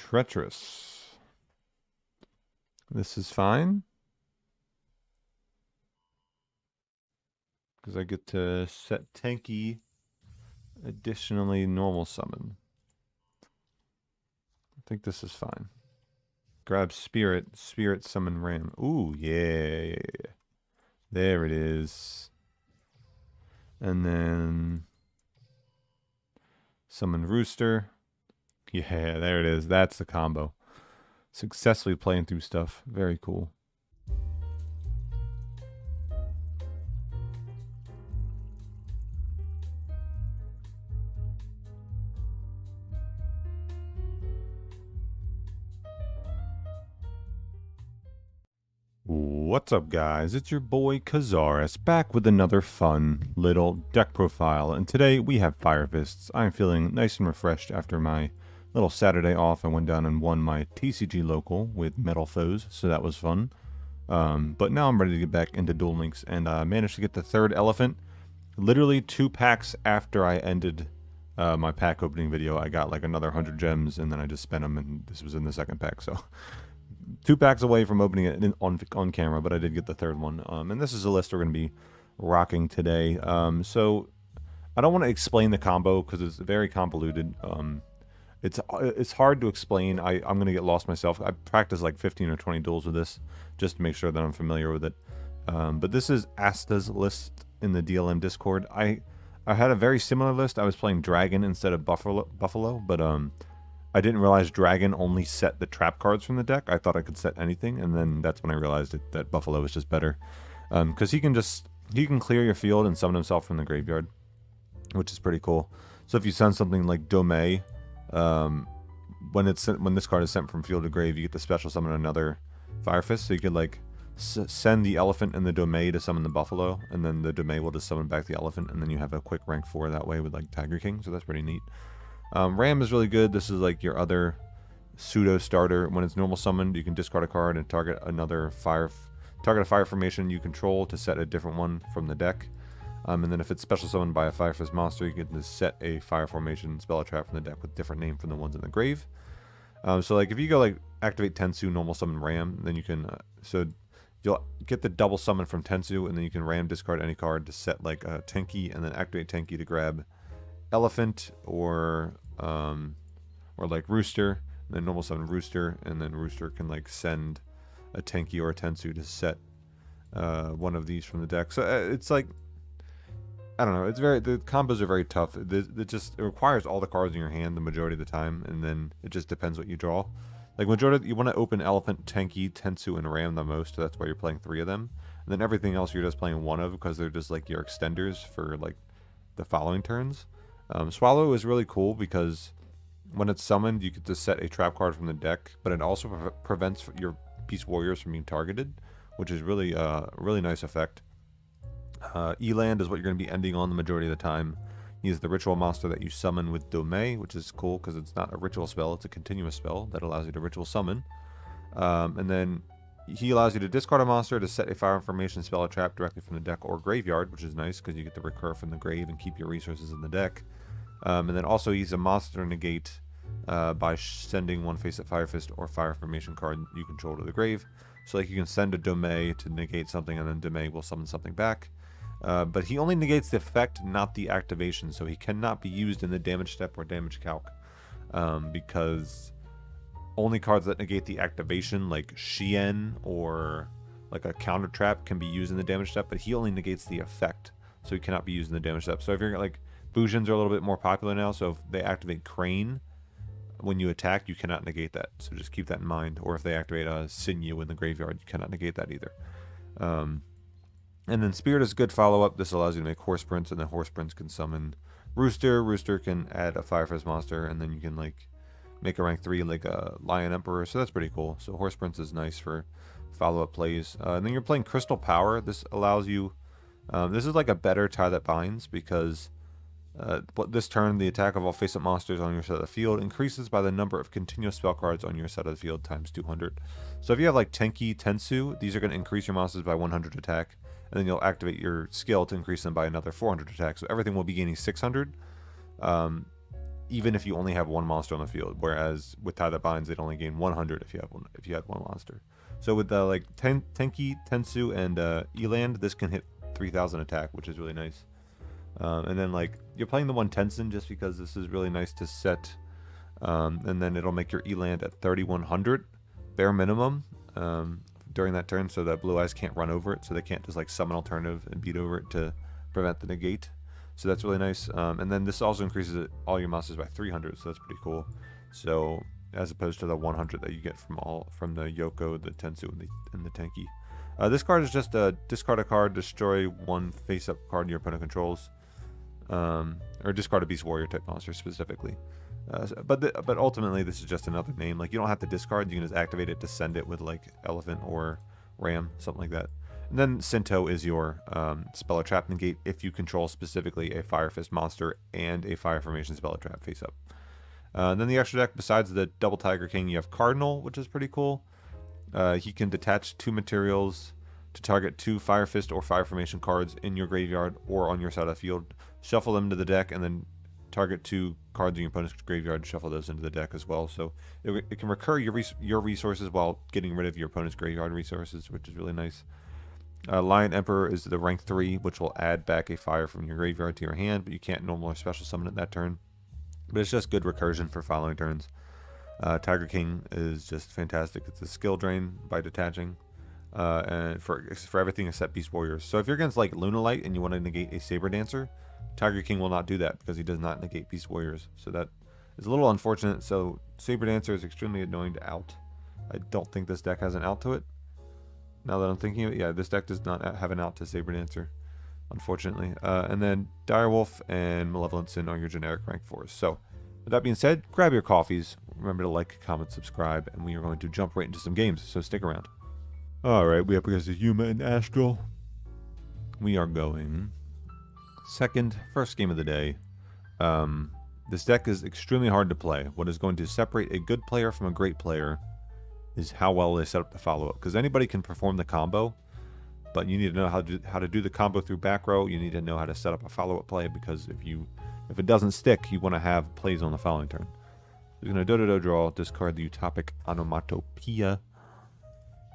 Treacherous. This is fine. Because I get to set tanky, additionally normal summon. I think this is fine. Grab Spirit, Spirit summon Ram. Ooh, yeah. There it is. And then summon Rooster. Yeah, there it is. That's the combo. Successfully playing through stuff. Very cool. What's up, guys? It's your boy Kazaris back with another fun little deck profile, and today we have Fire Fists. I'm feeling nice and refreshed after my little Saturday off. I went down and won my TCG local with Metal Foes, so that was fun. But now I'm ready to get back into Duel Links, and I managed to get the third elephant. Literally 2 packs after I ended my pack opening video, I got like another 100 gems, and then I just spent them, and this was in the second pack, so 2 packs away from opening it on camera, but I did get the third one. And this is a list we're going to be rocking today. So I don't want to explain the combo because it's very convoluted. It's hard to explain. I'm going to get lost myself. I practiced like 15 or 20 duels with this just to make sure that I'm familiar with it. But this is Asta's list in the DLM Discord. I had a very similar list. I was playing Dragon instead of Buffalo, but I didn't realize Dragon only set the trap cards from the deck. I thought I could set anything, and then that's when I realized that Buffalo is just better. Because he can clear your field and summon himself from the graveyard, which is pretty cool. So if you send something like Dome, when this card is sent from field to grave, you get to special summon another Fire Fist. So you could like send the elephant and the Dome to summon the Buffalo, and then the Dome will just summon back the elephant, and then you have a quick rank 4 that way with like Tiger King. So that's pretty neat. Ram is really good. This is like your other pseudo starter. When it's normal summoned, you can discard a card and target a fire formation you control to set a different one from the deck. And then if it's special summoned by a Fire Fist monster, you can just set a fire formation spell or trap from the deck with different name from the ones in the grave. So like if you go like activate Tensu, normal summon Ram, then you can so you'll get the double summon from Tensu, and then you can Ram discard any card to set like a Tenki, and then activate Tenki to grab Elephant or like Rooster, and then normal summon Rooster, and then Rooster can like send a Tenki or a Tensu to set one of these from the deck. So it's like, I don't know, the combos are very tough. It requires all the cards in your hand the majority of the time, and then it just depends what you draw. Like you want to open Elephant, Tenki, Tensu, and Ram the most, so that's why you're playing 3 of them. And then everything else you're just playing 1 of, because they're just like your extenders for like the following turns. Swallow is really cool because when it's summoned, you get to set a trap card from the deck, but it also prevents your Beast Warriors from being targeted, which is really really nice effect. Eland is what you're going to be ending on the majority of the time. He's the ritual monster that you summon with Dome, which is cool because it's not a ritual spell, it's a continuous spell that allows you to ritual summon. And then he allows you to discard a monster to set a fire formation spell or trap directly from the deck or graveyard, which is nice because you get to recur from the grave and keep your resources in the deck. And then also he's a monster negate by sending one face-up Fire Fist or fire formation card you control to the grave. So like you can send a Dome to negate something, and then Dome will summon something back. But he only negates the effect, not the activation, so he cannot be used in the damage step or damage calc, because only cards that negate the activation, like Shien or like a counter trap, can be used in the damage step, but he only negates the effect, so he cannot be used in the damage step. So if you're like, Fusions are a little bit more popular now, so if they activate Crane when you attack, you cannot negate that. So just keep that in mind. Or if they activate a Sinew in the graveyard, you cannot negate that either. And then Spirit is a good follow-up. This allows you to make Horse Prince, and then Horse Prince can summon Rooster. Rooster can add a Fire Fist monster, and then you can like make a rank 3 like a Lion Emperor. So that's pretty cool. So Horse Prince is nice for follow-up plays. And then you're playing Crystal Power. This allows you... this is like a better Tie That Binds, because this turn, the attack of all face-up monsters on your side of the field increases by the number of continuous spell cards on your side of the field times 200. So if you have like Tenki, Tensu, these are going to increase your monsters by 100 attack, and then you'll activate your skill to increase them by another 400 attack. So everything will be gaining 600. even if you only have one monster on the field. Whereas with Tie That Binds, they'd only gain 100 if you have one, if you had one monster. So with like Tenki, Tensu, and Eland, this can hit 3,000 attack, which is really nice. And then like you're playing the one Tensen just because this is really nice to set. And then it'll make your Eland at 3,100 bare minimum during that turn, so that Blue Eyes can't run over it, so they can't just like summon alternative and beat over it to prevent the negate. So that's really nice. And then this also increases all your monsters by 300, so that's pretty cool. So as opposed to the 100 that you get from the Yoko, the Tensu, and the Tenki. This card is just a discard a card, destroy one face-up card your opponent controls, or discard a Beast Warrior type monster specifically. But ultimately, this is just another name. Like, you don't have to discard. You can just activate it to send it with, like, Elephant or Ram, something like that. And then Sinto is your Spell or Trap Negate if you control specifically a Fire Fist monster and a Fire Formation Spell or Trap face up. Then the extra deck, besides the Double Tiger King, you have Cardinal, which is pretty cool. He can detach 2 materials to target 2 Fire Fist or Fire Formation cards in your graveyard or on your side of the field. Shuffle them to the deck, and then target 2 cards in your opponent's graveyard, shuffle those into the deck as well. So it can recur your resources while getting rid of your opponent's graveyard resources, which is really nice. Lion Emperor is the rank 3, which will add back a fire from your graveyard to your hand, but you can't normal or special summon it that turn. But it's just good recursion for following turns. Tiger King is just fantastic. It's a skill drain by detaching, and for everything except Beast Warriors. So if you're against like Lunalight and you want to negate a Saber Dancer, Tiger King will not do that because he does not negate Beast Warriors. So that is a little unfortunate. So Saber Dancer is extremely annoying to out. I don't think this deck has an out to it. Now that I'm thinking of it, yeah, this deck does not have an out to Saber Dancer, unfortunately. And then Direwolf and Malevolent Sin are your generic rank 4s. So with that being said, grab your coffees. Remember to like, comment, subscribe, and we are going to jump right into some games, so stick around. Alright, we up against Yuma and Astral. We are going first game of the day. This deck is extremely hard to play. What is going to separate a good player from a great player is how well they set up the follow-up. Because anybody can perform the combo, but you need to know how to do the combo through back row. You need to know how to set up a follow-up play, because if it doesn't stick, you want to have plays on the following turn. We're going to do draw, discard the Utopic Onomatopoeia.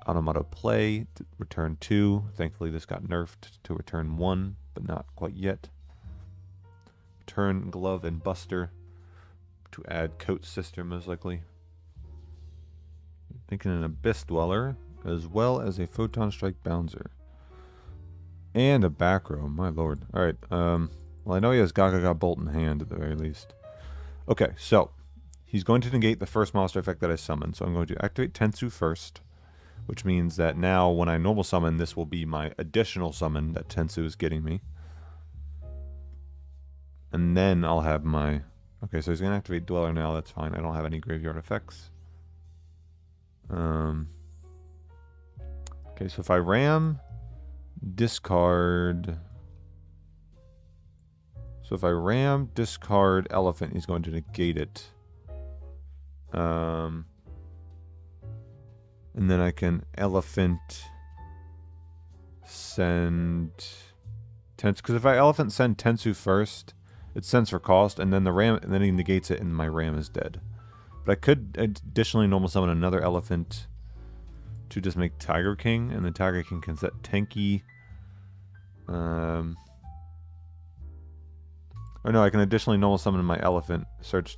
Onomatoplay, return 2. Thankfully this got nerfed to return 1, but not quite yet. Return Glove and Buster to add Coat Sister, most likely. Thinking an Abyss Dweller, as well as a Photon Strike Bouncer. And a back row, my lord. Alright, well, I know he has Gaga Bolt in hand at the very least. Okay, so he's going to negate the first monster effect that I summoned. So I'm going to activate Tensu first, which means that now when I normal summon, this will be my additional summon that Tensu is getting me. And then I'll have my... Okay, so he's going to activate Dweller now, that's fine. I don't have any graveyard effects. Okay, so if I ram, discard... So if I ram, discard Elephant, he's going to negate it. And then I can Elephant send Tensu, because if I Elephant send Tensu first, it sends for cost, and then the ram, and then he negates it, and my ram is dead. But I could additionally normal summon another Elephant to just make Tiger King, and then Tiger King can set Tenki. Or no, I can additionally normal summon my Elephant, search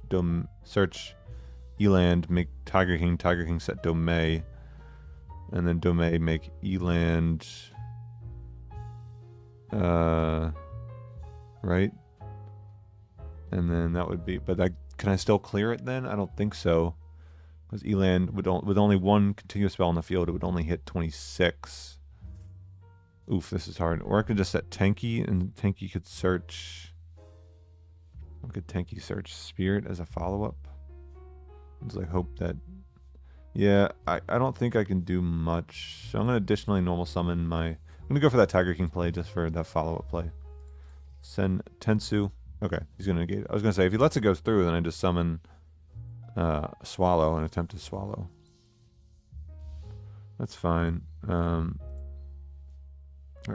Eland, make Tiger King set Domei, and then Domei make Eland, right? And then that would be, but can I still clear it then? I don't think so, because Eland would with only one continuous spell on the field, it would only hit 26. Oof, this is hard. Or I could just set Tenki, and Tenki could search. I could Tenki search Spirit as a follow-up. Just like hope that... Yeah, I don't think I can do much. So I'm going to additionally normal summon my... I'm going to go for that Tiger King play just for that follow-up play. Send Tensu. Okay, he's going to negate it. I was going to say, if he lets it go through, then I just summon Swallow and attempt to swallow. That's fine. Or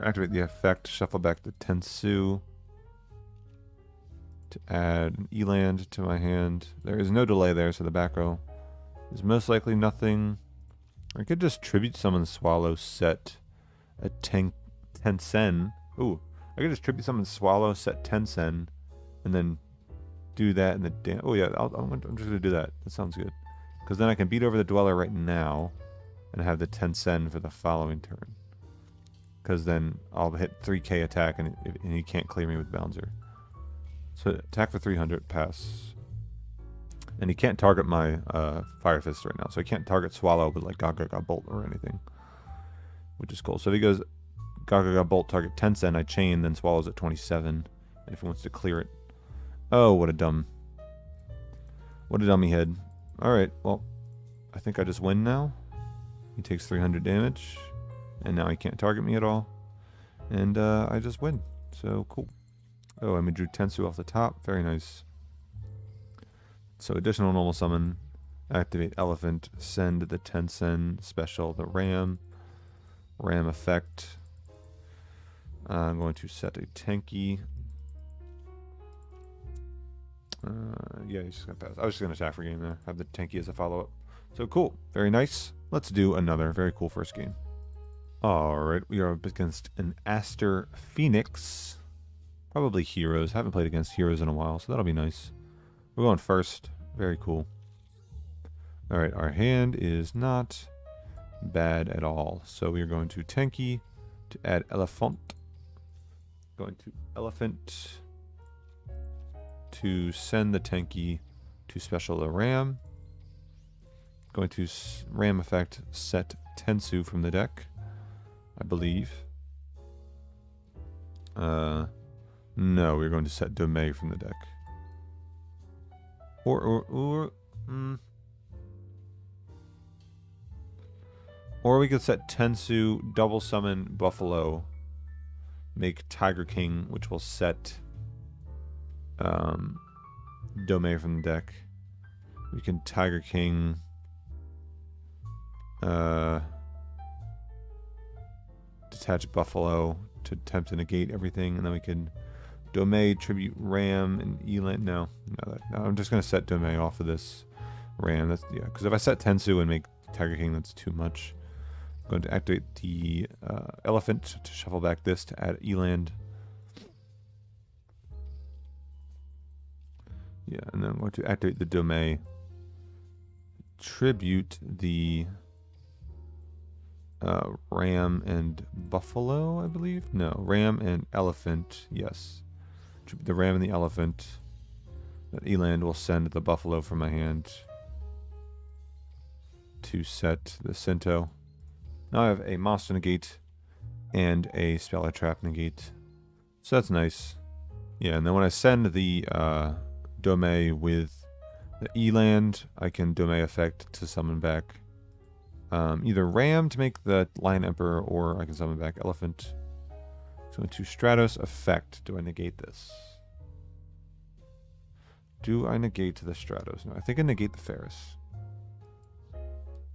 activate the effect, shuffle back to Tensu. to add an Eland to my hand. There is no delay there, so the back row is most likely nothing. I could just tribute summon Swallow, set a 10 sen. Ooh, I could just tribute summon Swallow, set 10 sen, and then do that in the oh yeah, I'm just gonna do that. That sounds good, because then I can beat over the Dweller right now, and have the 10 sen for the following turn. Because then I'll hit 3k attack, and he can't clear me with Bouncer. So attack for 300, pass. And he can't target my Fire Fist right now, so he can't target Swallow with like Gaga Bolt or anything, which is cool. So if he goes Gaga Bolt, target 10 sen, I chain, then Swallow's at 27, and if he wants to clear it. Oh, what a dummy head. Alright, well, I think I just win now. He takes 300 damage, and now he can't target me at all. And I just win. So, cool. Oh, I drew Tensu off the top. Very nice. So, additional normal summon. Activate Elephant. Send the 10 sen special, the Ram. Ram effect. I'm going to set a Tenki. Yeah, he's just going to pass. I was just going to attack for game there. Have the Tenki as a follow-up. So, cool. Very nice. Let's do another very cool first game. Alright, we are up against an Aster Phoenix. Probably heroes. Haven't played against heroes in a while, so that'll be nice. We're going first. Very cool. Alright, our hand is not bad at all. So we are going to Tenki to add Elephant. Going to Elephant to send the Tenki to special the Ram. Going to Ram effect, set Tensu from the deck, I believe. No, we're going to set Domei from the deck. Or we could set Tensu, double summon Buffalo, make Tiger King, which will set Domei from the deck. We can Tiger King detach Buffalo to attempt to negate everything, and then we can Domei, tribute Ram, and Elan. No, I'm just gonna set Domei off of this Ram. That's because if I set Tensu and make Tiger King, that's too much. I'm going to activate the Elephant to shuffle back this to add Eland. Yeah, and then I'm going to activate the Domei. Tribute the Ram and Buffalo, I believe? No, Ram and Elephant, yes. Tribute the Ram and the Elephant. That Eland will send the Buffalo from my hand to set the Sinto. Now I have a Monster Negate and a Speller Trap Negate. So that's nice. Yeah, and then when I send the Domei with the Eland, I can Domei effect to summon back either Ram to make the Lion Emperor, or I can summon back Elephant. So into Stratos effect, do I negate this? Do I negate the Stratos? No, I think I negate the Ferris.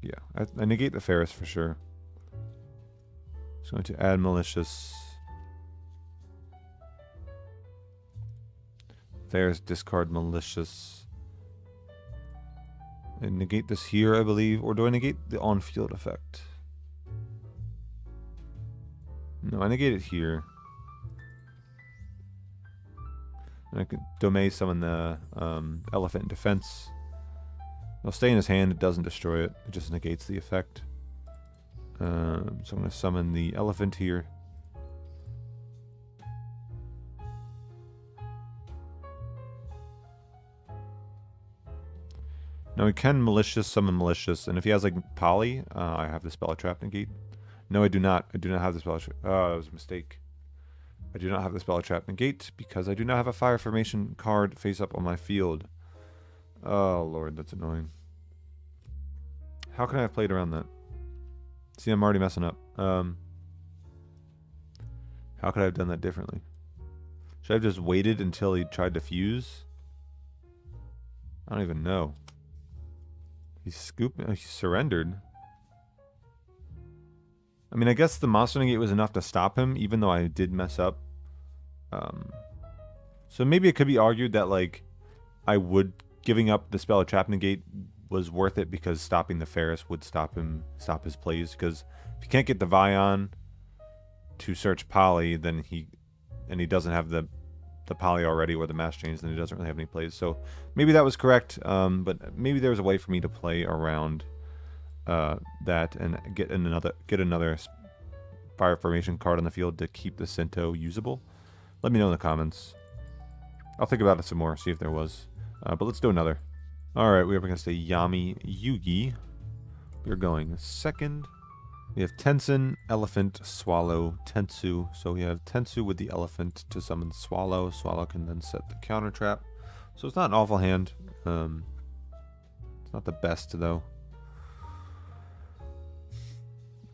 Yeah, I negate the Ferris for sure. So going to add Malicious. Ferris, discard Malicious. And negate this here, I believe. Or do I negate the on-field effect? No, I negate it here. And I can Domei summon the Elephant in defense. It'll stay in his hand, it doesn't destroy it. It just negates the effect. So I'm going to summon the Elephant here. Now we can Malicious, summon Malicious, and if he has like Poly, I have the Spell Trap Negate. No, I do not. I do not have the Spell Trap. Oh, that was a mistake. I do not have the Spell Trap Negate because I do not have a Fire Formation card face up on my field. Oh lord, that's annoying. How can I have played around that? See, I'm already messing up. How could I have done that differently? Should I have just waited until he tried to fuse? I don't even know. He scooped me. He surrendered. I mean, I guess the Monster Negate was enough to stop him, even though I did mess up. So So maybe it could be argued that, like, giving up the spell of Trap Negate was worth it because stopping the Ferris would stop his plays. Because if you can't get the Vion to search Poly, then he doesn't have the Poly already or the Mass Change, then he doesn't really have any plays. So maybe that was correct, but maybe there was a way for me to play around that and get another Fire Formation card on the field to keep the Sinto usable. Let me know in the comments. I'll think about it some more, see if there was. But let's do another. Alright, we're up against a Yami Yugi. We're going second. We have Tensen, Elephant, Swallow, Tensu. So we have Tensu with the Elephant to summon Swallow. Swallow can then set the counter trap. So it's not an awful hand. It's not the best, though.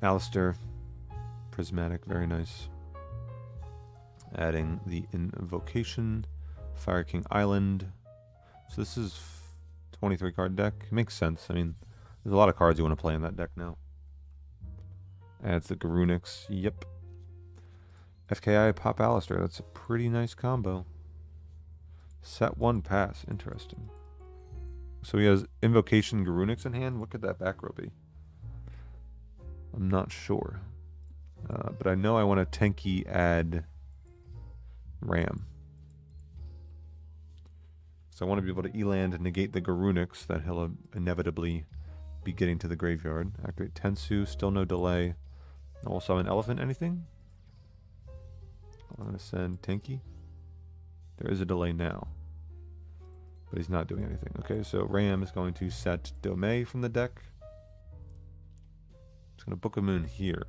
Alistair, Prismatic, very nice. Adding the Invocation, Fire King Island. So this is 23 card deck. Makes sense. I mean, there's a lot of cards you want to play in that deck now. Adds the Garunix. Yep. FKI Pop Alistair. That's a pretty nice combo. Set 1 pass. Interesting. So he has Invocation Garunix in hand. What could that back row be? I'm not sure. But I know I want to tanky add Ram. So I want to be able to E-land and negate the Garunix that he'll inevitably be getting to the graveyard. Activate Tensu, still no delay. I'll summon Elephant, anything? I'm going to send Tanky. There is a delay now. But he's not doing anything. Okay, so Ram is going to set Domei from the deck. It's going to book a moon here.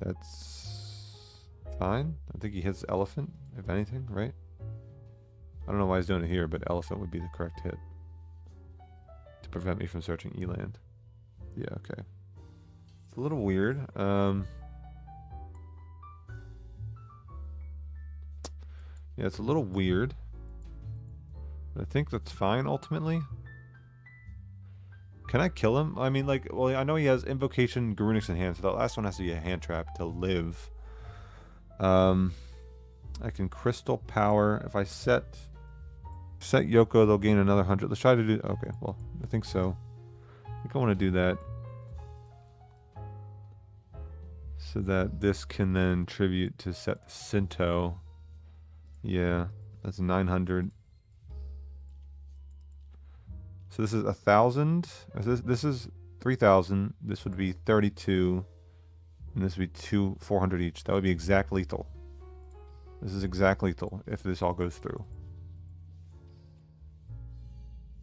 That's fine. I think he hits Elephant, if anything, right? I don't know why he's doing it here, but Elephant would be the correct hit. To prevent me from searching Eland. Yeah, okay. It's a little weird. Yeah, it's a little weird. But I think that's fine, ultimately. Can I kill him? I mean, like, well, I know he has Invocation Garunix in hand, so that last one has to be a hand trap to live. I can Crystal Power. If I set Yoko, they'll gain another 100. Let's try to do... Okay, well, I think so. I think I want to do that. So that this can then tribute to set the Sinto. Yeah, that's 900. So this is 1,000. This is 3,000. This would be 32. And this would be 400 each. That would be exact lethal. This is exact lethal if this all goes through.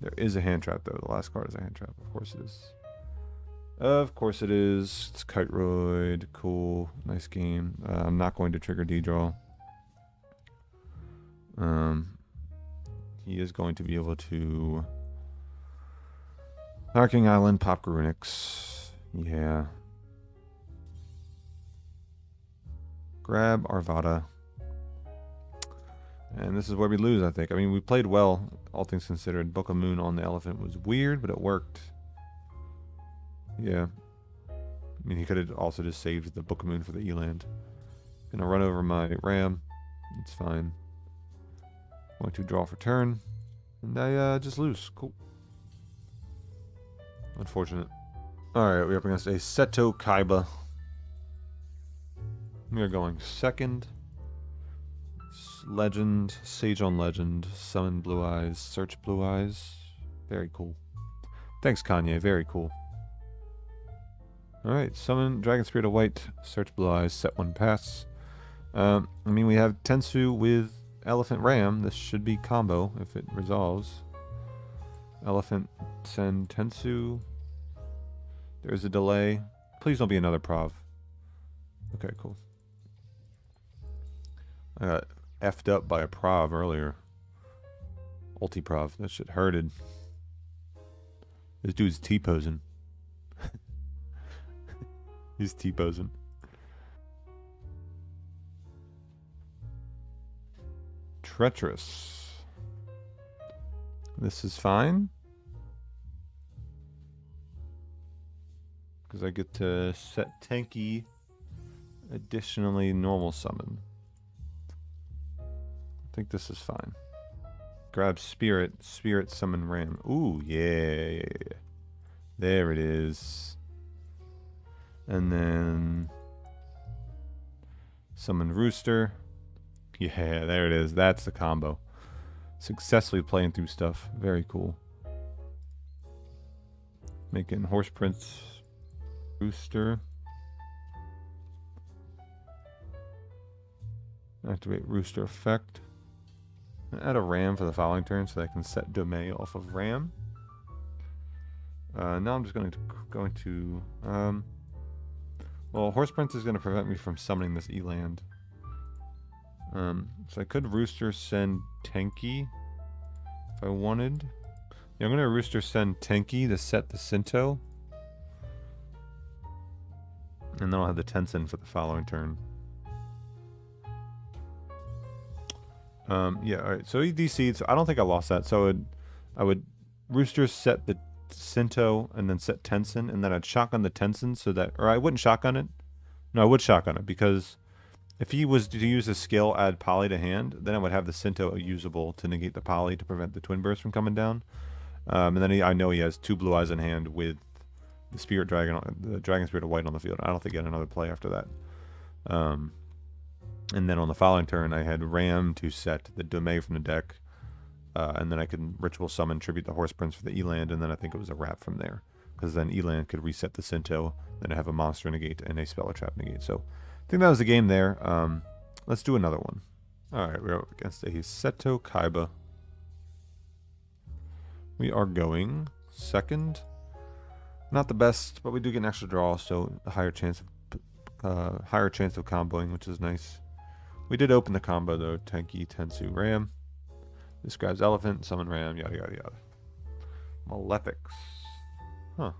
There is a hand trap, though. The last card is a hand trap. Of course it is. Of course it is. It's Kiteroid. Cool. Nice game. I'm not going to trigger D-Draw. He is going to be able to... Arcing Island, Pop Garunix. Yeah. Grab Arvada. And this is where we lose, I think. I mean, we played well, all things considered. Book of Moon on the Elephant was weird, but it worked. Yeah. I mean, he could have also just saved the Book of Moon for the Eland. Gonna run over my Ram. It's fine. Going to draw for turn. And I just lose. Cool. Unfortunate. Alright, we're up against a Seto Kaiba. We are going second. Legend, Sage on Legend, Summon Blue Eyes, Search Blue Eyes. Very cool. Thanks, Kanye. Very cool. Alright, Summon Dragon Spirit of White, Search Blue Eyes, set 1 pass. I mean, we have Tensu with Elephant Ram. This should be combo if it resolves. Elephant, send Tensu. There's a delay. Please don't be another Prov. Okay, cool. I got effed up by a Prov earlier. Ulti Prov. That shit hurted. This dude's T-posing. He's T-posing. Treacherous. This is fine. Because I get to set Tanky, additionally normal summon. I think this is fine. Grab Spirit. Spirit summon Ram. Ooh, yeah. There it is. And then summon Rooster. Yeah, there it is. That's the combo. Successfully playing through stuff. Very cool. Making Horse Prince Rooster. Activate Rooster effect. Add a Ram for the following turn so that I can set Domain off of Ram. Now I'm just going to well, Horse Prince is going to prevent me from summoning this Eland. So I could Rooster send Tenki if I wanted. Yeah, I'm going to Rooster send Tenki to set the Sinto. And then I'll have the Tensen for the following turn. Yeah, alright, so he DC'd, so I don't think I lost that. So I would Rooster set the Sinto and then set Tensen, and then I'd shotgun the Tensen so that, or I wouldn't shotgun it. No, I would shotgun it, because if he was to use a skill, add Poly to hand, then I would have the Sinto usable to negate the Poly to prevent the Twin Burst from coming down. And then I know he has 2 Blue Eyes in hand with the Spirit Dragon, the Dragon Spirit of White on the field. I don't think he had another play after that. And then on the following turn, I had Ram to set the Domain from the deck. And then I could Ritual Summon, Tribute the Horse Prince for the Eland, and then I think it was a wrap from there. Because then Eland could reset the Sinto, then I have a Monster Negate and a Spell or Trap Negate. So I think that was the game there. Let's do another one. Alright, we're up against a Seto Kaiba. We are going second. Not the best, but we do get an extra draw, so a higher chance of comboing, which is nice. We did open the combo though. Tenki, Tensu, Ram. This grabs Elephant, summon Ram, yada yada yada. Malefics. Huh.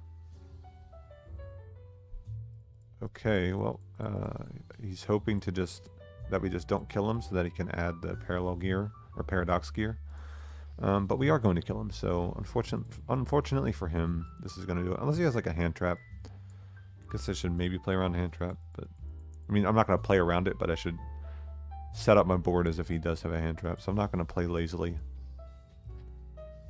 Okay, well, he's hoping to that we just don't kill him so that he can add the parallel gear or paradox gear. But we are going to kill him, so unfortunately for him, this is going to do it. Unless he has like a hand trap. Guess I should maybe play around a hand trap, but I mean, I'm not going to play around it, but I should set up my board as if he does have a hand trap, so I'm not going to play lazily.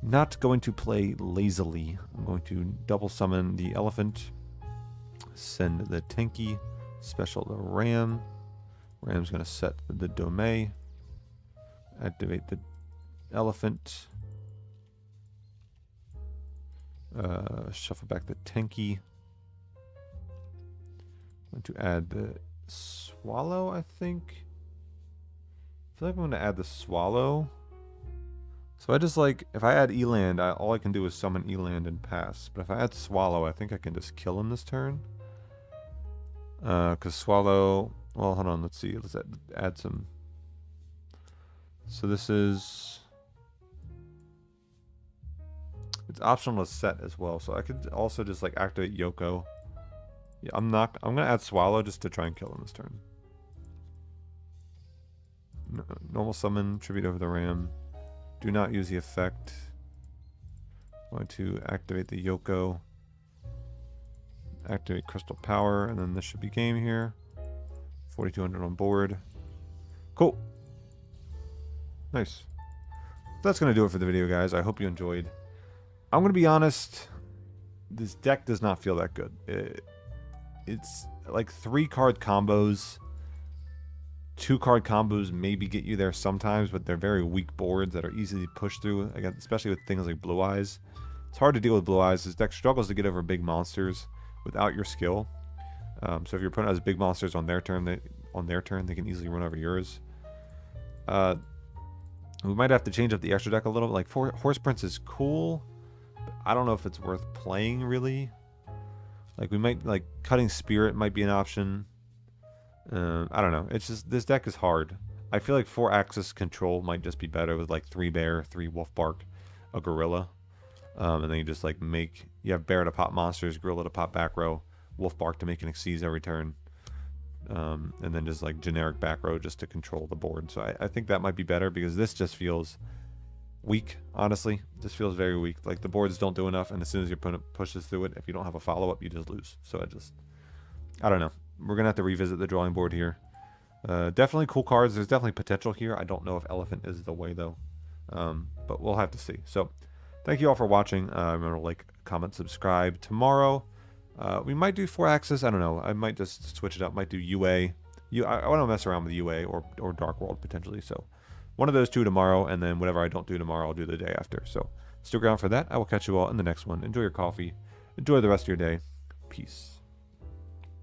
Not going to play lazily. I'm going to double summon the Elephant, send the Tenki, special the Ram. Ram's going to set the Domain, activate the Elephant, shuffle back the Tenki. I'm going to add the Swallow, I think. I feel like I'm going to add the Swallow. So I just like, if I add Eland, all I can do is summon Eland and pass. But if I add Swallow, I think I can just kill him this turn. Because Swallow, well, hold on, let's see. Let's add some. So this is, it's optional to set as well. So I could also just like activate Yoko. Yeah, I'm going to add Swallow just to try and kill him this turn. Normal summon, tribute over the Ram. Do not use the effect. I'm going to activate the Yoko. Activate Crystal Power, and then this should be game here. 4,200 on board. Cool. Nice. That's going to do it for the video, guys. I hope you enjoyed. I'm going to be honest. This deck does not feel that good. It's like 3-card combos. 2-card combos maybe get you there sometimes, but they're very weak boards that are easily pushed through, again, especially with things like Blue Eyes. It's hard to deal with Blue Eyes. This deck struggles to get over big monsters without your skill. So if your opponent has big monsters on their turn, they can easily run over yours. We might have to change up the extra deck a little bit. Like Horse Prince is cool, but I don't know if it's worth playing really. Like we might, like cutting Spirit might be an option. I don't know. It's just, this deck is hard. I feel like 4-axis control might just be better with like 3 Bear, 3 Wolf Bark, a Gorilla. And then you just like you have Bear to pop monsters, Gorilla to pop back row, Wolf Bark to make an Xyz every turn. And then just like generic back row just to control the board. So I think that might be better because this just feels weak, honestly. This feels very weak. Like the boards don't do enough, and as soon as your opponent pushes through it, if you don't have a follow-up, you just lose. So I don't know. We're going to have to revisit the drawing board here. Definitely cool cards. There's definitely potential here. I don't know if Elephant is the way, though. But we'll have to see. So, thank you all for watching. Remember to like, comment, subscribe. Tomorrow, we might do 4-axis. I don't know. I might just switch it up. Might do UA. I want to mess around with UA or Dark World, potentially. So, one of those two tomorrow, and then whatever I don't do tomorrow, I'll do the day after. So, stick around for that. I will catch you all in the next one. Enjoy your coffee. Enjoy the rest of your day. Peace.